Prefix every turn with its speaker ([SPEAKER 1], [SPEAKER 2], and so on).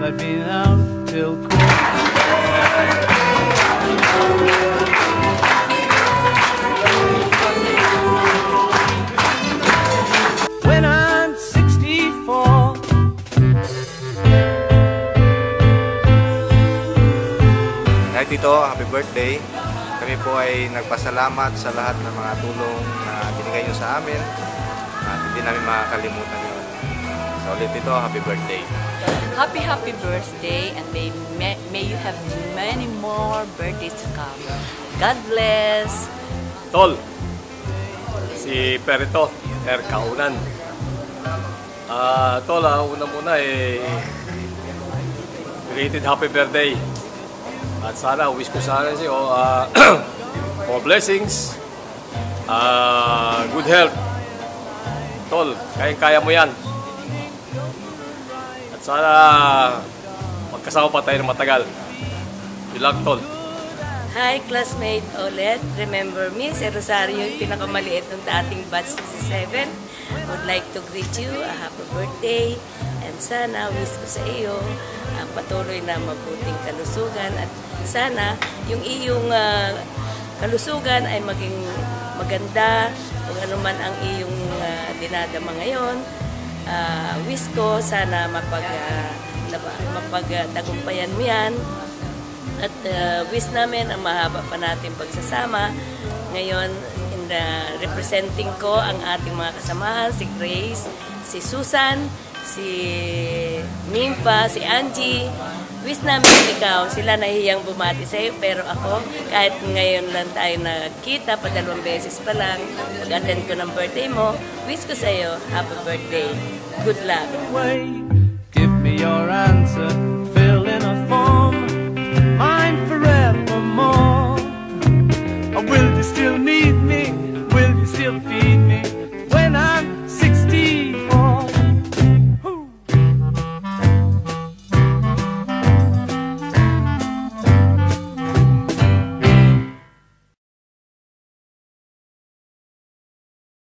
[SPEAKER 1] I've been out till when I'm 64.
[SPEAKER 2] Hi Tito, happy birthday. Kami po ay nagpasalamat sa lahat ng mga tulong na binigay nyo sa amin at hindi namin makakalimutan yun. So ulit Tito, happy birthday.
[SPEAKER 3] Happy birthday, and may you have many more birthdays to come. God bless.
[SPEAKER 4] Tol, si Perito, Kaunan. Tol, una muna belated happy birthday. At sana, wish ko sana sa'yo more blessings, good health. Tol, kaya mo yan. At sana, magkasama pa tayo ng matagal. Good luck, Tol.
[SPEAKER 5] Hi, classmate ulit. Remember me, si Rosario, yung pinakamaliit ng dating batch 67. Would like to greet you a happy birthday. And sana, wish ko sa iyo ang patuloy na mabuting kalusugan. At sana, yung iyong kalusugan ay maging maganda kung ano man ang iyong dinadama ngayon. Wish ko sana mapagtagumpayan mo yan. At wish namin ang mahaba pa natin pagsasama. Ngayon, representing ko ang ating mga kasamahan, si Grace, si Susan, si Nympha, si Angie. Wish namin ikaw, sila nahihiyang bumati sa'yo, pero ako, kahit ngayon lang tayo nakita, pa 2 beses pa lang, mag-attend ko ng birthday mo, wish ko sa'yo, happy birthday. Good luck.